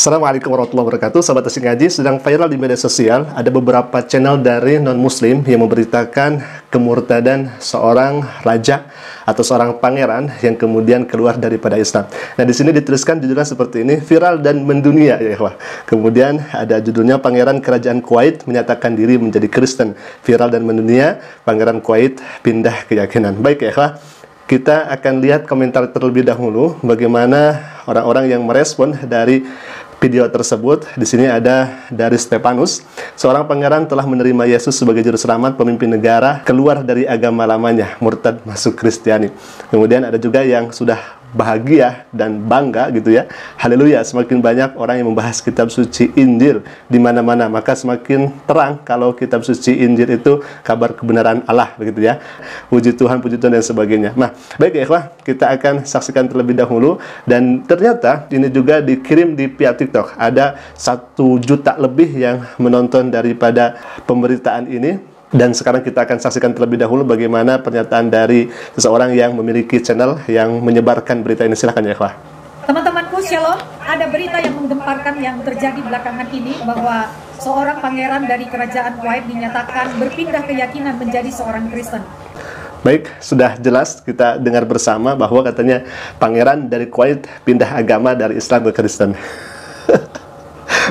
Assalamualaikum warahmatullahi wabarakatuh. Sahabat Asik Ngaji, sedang viral di media sosial ada beberapa channel dari non-muslim yang memberitakan kemurtadan seorang raja atau seorang pangeran yang kemudian keluar daripada Islam. Nah, di sini dituliskan judulnya seperti ini, viral dan mendunia ya ikhwah. Kemudian ada judulnya, Pangeran Kerajaan Kuwait menyatakan diri menjadi Kristen. Viral dan mendunia, Pangeran Kuwait pindah keyakinan. Baik ya ikhwah, kita akan lihat komentar terlebih dahulu bagaimana orang-orang yang merespon dari video tersebut. Di sini ada dari Stefanus, seorang pangeran telah menerima Yesus sebagai juru selamat, pemimpin negara, keluar dari agama lamanya, murtad masuk Kristiani. Kemudian ada juga yang sudah bahagia dan bangga gitu ya. Haleluya, semakin banyak orang yang membahas kitab suci Injil di mana-mana, maka semakin terang kalau kitab suci Injil itu kabar kebenaran Allah begitu ya. Puji Tuhan dan sebagainya. Nah, baik ya ikhwah, kita akan saksikan terlebih dahulu. Dan ternyata ini juga dikirim di pihak TikTok. Ada 1 juta lebih yang menonton daripada pemberitaan ini. Dan sekarang kita akan saksikan terlebih dahulu bagaimana pernyataan dari seseorang yang memiliki channel yang menyebarkan berita ini. Silahkan ya ikhwah. Teman-temanku, shalom. Ada berita yang menggemparkan yang terjadi belakangan ini, bahwa seorang pangeran dari kerajaan Kuwait dinyatakan berpindah keyakinan menjadi seorang Kristen. Baik, sudah jelas kita dengar bersama bahwa katanya pangeran dari Kuwait pindah agama dari Islam ke Kristen.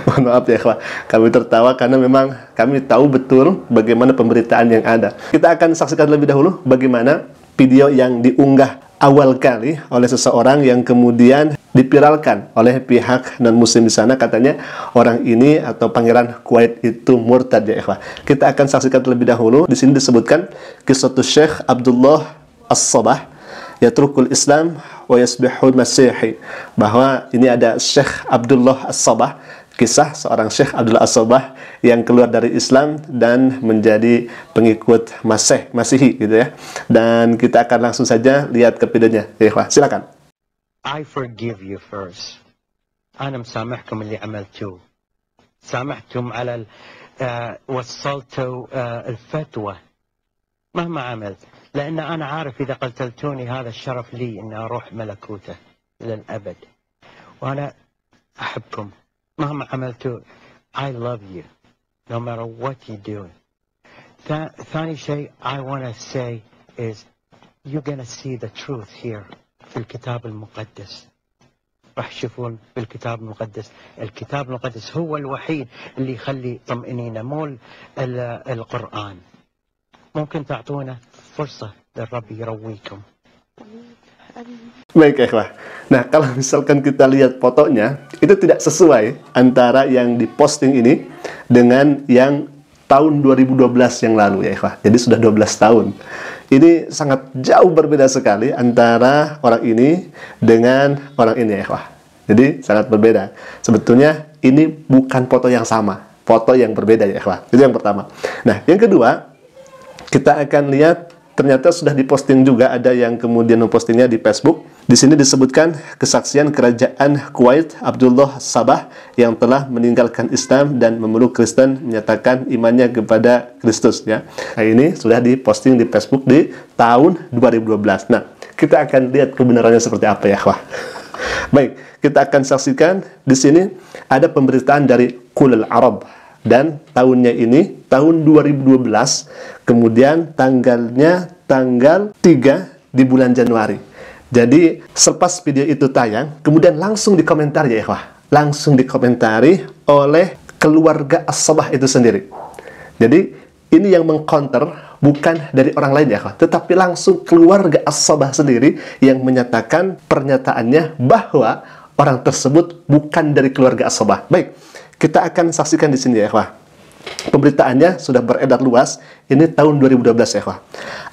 Mohon maaf ya ikhwah, kami tertawa karena memang kami tahu betul bagaimana pemberitaan yang ada. Kita akan saksikan lebih dahulu bagaimana video yang diunggah awal kali oleh seseorang yang kemudian dipiralkan oleh pihak non-muslim di sana. Katanya orang ini atau pangeran Kuwait itu murtad ya ikhwah. Kita akan saksikan terlebih dahulu. Di sini disebutkan kisah Syekh Abdullah As-Sabah yatrukul Islam wa yasbihul Masihi, bahwa ini ada Syekh Abdullah As-Sabah, kisah seorang Syekh Abdullah As-Sabah yang keluar dari Islam dan menjadi pengikut Masihi gitu ya. Dan kita akan langsung saja lihat ke videonya. Ya, silakan. I forgive you first. أنا مسامحكم اللي عملتوه. سامحتم على وصلتوا الفتوى مهما عملت، لأن أنا عارف إذا قتلتوني هذا الشرف لي إني أروح ملكوته إلى الأبد، وأنا أحبكم مهما عملتوا. I love you no matter what you do. ثاني شيء I want to say is you're going to see the truth here في الكتاب المقدس. راح تشوفون في الكتاب المقدس. الكتاب المقدس هو الوحيد اللي يخلي طمئنينة، مو القرآن. ممكن تعطونا فرصة للرب يرويكم. Baik ikhwah. Nah, kalau misalkan kita lihat fotonya, itu tidak sesuai antara yang diposting ini dengan yang tahun 2012 yang lalu ya ikhwah. Jadi sudah 12 tahun. Ini sangat jauh berbeda sekali antara orang ini dengan orang ini ya ikhwah. Jadi sangat berbeda. Sebetulnya ini bukan foto yang sama, foto yang berbeda ya ikhwah. Itu yang pertama. Nah, yang kedua, kita akan lihat ternyata sudah diposting juga, ada yang kemudian mempostingnya di Facebook. Di sini disebutkan kesaksian kerajaan Kuwait Abdullah Sabah yang telah meninggalkan Islam dan memeluk Kristen, menyatakan imannya kepada Kristus ya. Nah, ini sudah diposting di Facebook di tahun 2012. Nah, kita akan lihat kebenarannya seperti apa ya, wah. Baik, kita akan saksikan di sini ada pemberitaan dari Qulul Arab. Dan tahunnya ini tahun 2012, kemudian tanggalnya tanggal 3 di bulan Januari. Jadi selepas video itu tayang, kemudian langsung dikomentari ya ikhwah, langsung dikomentari oleh keluarga As-Sabah itu sendiri. Jadi ini yang mengcounter bukan dari orang lain ya ikhwah, tetapi langsung keluarga As-Sabah sendiri yang menyatakan pernyataannya bahwa orang tersebut bukan dari keluarga As-Sabah. Baik, kita akan saksikan di sini ya ikhwah. Pemberitaannya sudah beredar luas. Ini tahun 2012 ya ikhwah.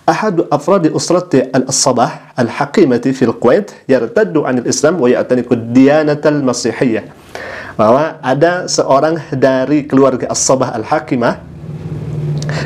Ahadu afradi usrati al-Sabah al-haqimati fil Kuwait yartaddu anil Islam wa ya'taniku diyanatal masihiyah. Bahwa ada seorang dari keluarga As-Sabah al-Haqimah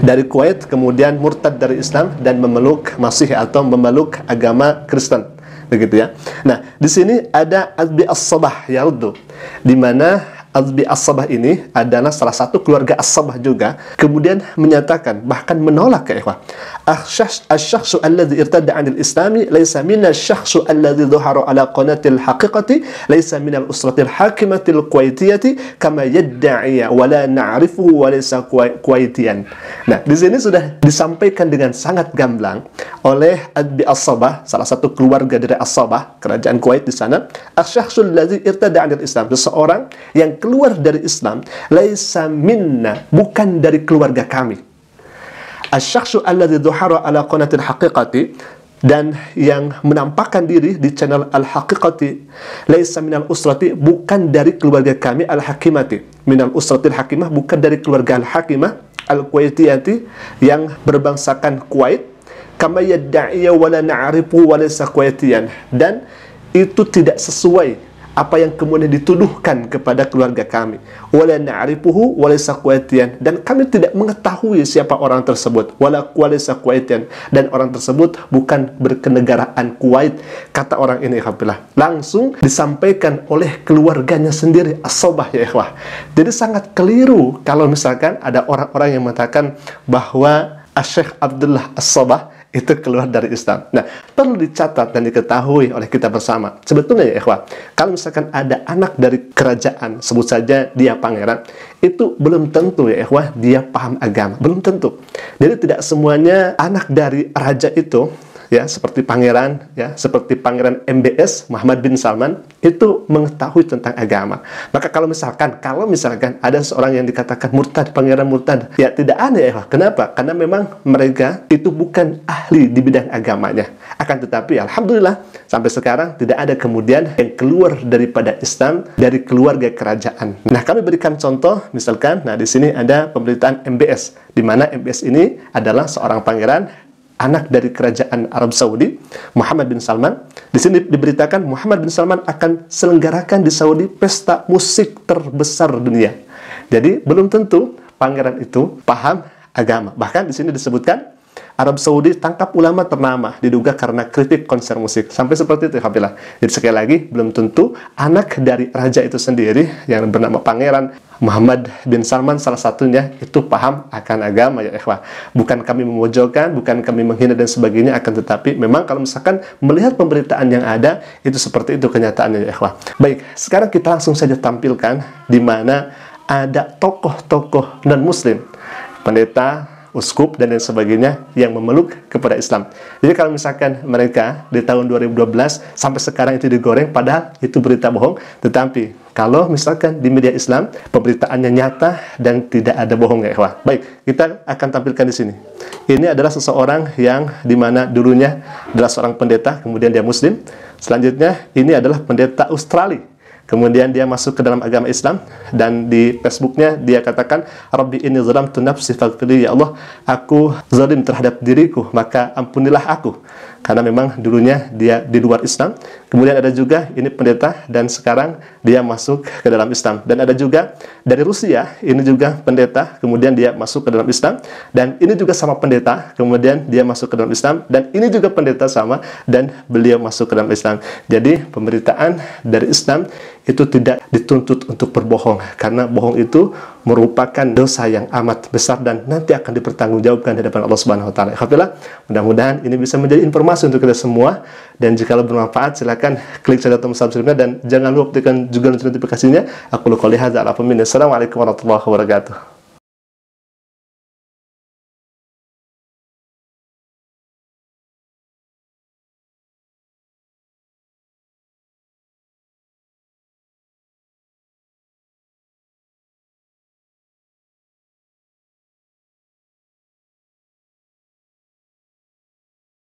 dari Kuwait kemudian murtad dari Islam dan memeluk Masih atau memeluk agama Kristen. Begitu ya. Nah, di sini ada Azbi As-Sabah yaruddu, di mana Azbi As-Sabah ini adalah salah satu keluarga As-Sabah juga, kemudian menyatakan, bahkan menolak ya ikhwah, الشخص الذي ارتد عن الإسلام ليس من الشخص الذي ظهر على قناة الحقيقة ليس من الأسرة الحاكمة الكويتية كما يدعي ولا نعرفه وليس كويتيا. Nah, di sini sudah disampaikan dengan sangat gamblang oleh Abi As-Sabah, salah satu keluarga dari As-Sabah, kerajaan Kuwait di sana. Asy-syakhsul ladzi irtada 'anil Islam, seseorang yang keluar dari Islam, laisa minna, bukan dari keluarga kami. Asy-syakhsu alladzi dhuhara ala qanatil haqiqati, dan yang menampakkan diri di channel Al-Haqiqati, laisa minal usrati, bukan dari keluarga kami, Al-Hakimati, minal usratil hakimah, bukan dari keluarga Al-Hakimah Al-Kuwaitiyati, yang berbangsakan Kuwait, kama yadda'i wa la na'rifu wa laysa kuwaitiyan, dan itu tidak sesuai apa yang kemudian dituduhkan kepada keluarga kami, wala na'rifuhu wa laysa kuwaitiyan, dan kami tidak mengetahui siapa orang tersebut, wala laysa kuwaitiyan, dan orang tersebut bukan berkenegaraan Kuwait, kata orang ini. Langsung disampaikan oleh keluarganya sendiri, As-Sabah, ya ikhwah. Jadi sangat keliru kalau misalkan ada orang-orang yang mengatakan bahwa Syekh Abdullah As-Sabah itu keluar dari Islam. Nah, perlu dicatat dan diketahui oleh kita bersama. Sebetulnya ya ikhwah, kalau misalkan ada anak dari kerajaan, sebut saja dia pangeran, itu belum tentu ya ikhwah dia paham agama, belum tentu. Jadi tidak semuanya anak dari raja itu, ya, seperti pangeran, ya, seperti pangeran MBS Muhammad bin Salman, itu mengetahui tentang agama. Maka kalau misalkan ada seorang yang dikatakan murtad, pangeran murtad, ya tidak aneh ya. Kenapa? Karena memang mereka itu bukan ahli di bidang agamanya. Akan tetapi alhamdulillah sampai sekarang tidak ada kemudian yang keluar daripada Islam dari keluarga kerajaan. Nah, kami berikan contoh, misalkan, nah di sini ada pemberitaan MBS, di mana MBS ini adalah seorang pangeran, anak dari kerajaan Arab Saudi, Muhammad bin Salman. Di sini diberitakan Muhammad bin Salman akan selenggarakan di Saudi pesta musik terbesar dunia. Jadi belum tentu pangeran itu paham agama. Bahkan di sini disebutkan Arab Saudi tangkap ulama ternama diduga karena kritik konser musik. Sampai seperti itu, alhamdulillah. Jadi sekali lagi, belum tentu anak dari raja itu sendiri yang bernama Pangeran Muhammad bin Salman salah satunya itu paham akan agama, ya ikhwah. Bukan kami memojokkan, bukan kami menghina dan sebagainya, akan tetapi memang kalau misalkan melihat pemberitaan yang ada, itu seperti itu kenyataannya, ya ikhwah. Baik, sekarang kita langsung saja tampilkan di mana ada tokoh-tokoh non-muslim, pendeta, uskup, dan lain sebagainya yang memeluk kepada Islam. Jadi kalau misalkan mereka di tahun 2012 sampai sekarang itu digoreng, padahal itu berita bohong, tetapi kalau misalkan di media Islam pemberitaannya nyata dan tidak ada bohong, ya ikhwah. Baik, kita akan tampilkan di sini. Ini adalah seseorang yang dimana dulunya adalah seorang pendeta, kemudian dia muslim. Selanjutnya ini adalah pendeta Australia. Kemudian dia masuk ke dalam agama Islam, dan di Facebooknya dia katakan, Rabbi inni zalamtu nafsi faghfirli, ya Allah, aku zalim terhadap diriku, maka ampunilah aku. Karena memang dulunya dia di luar Islam. Kemudian ada juga ini pendeta, dan sekarang dia masuk ke dalam Islam. Dan ada juga dari Rusia, ini juga pendeta, kemudian dia masuk ke dalam Islam. Dan ini juga sama pendeta, kemudian dia masuk ke dalam Islam. Dan ini juga pendeta sama, dan beliau masuk ke dalam Islam. Jadi pemberitaan dari Islam itu tidak dituntut untuk berbohong, karena bohong itu merupakan dosa yang amat besar dan nanti akan dipertanggungjawabkan di hadapan Allah Subhanahu wa taala. Alhamdulillah, mudah-mudahan ini bisa menjadi informasi untuk kita semua, dan jika bermanfaat silakan klik saja tombol subscribe-nya dan jangan lupa tekan juga notifikasinya. Aku qouli hadza, Assalamualaikum warahmatullahi wabarakatuh.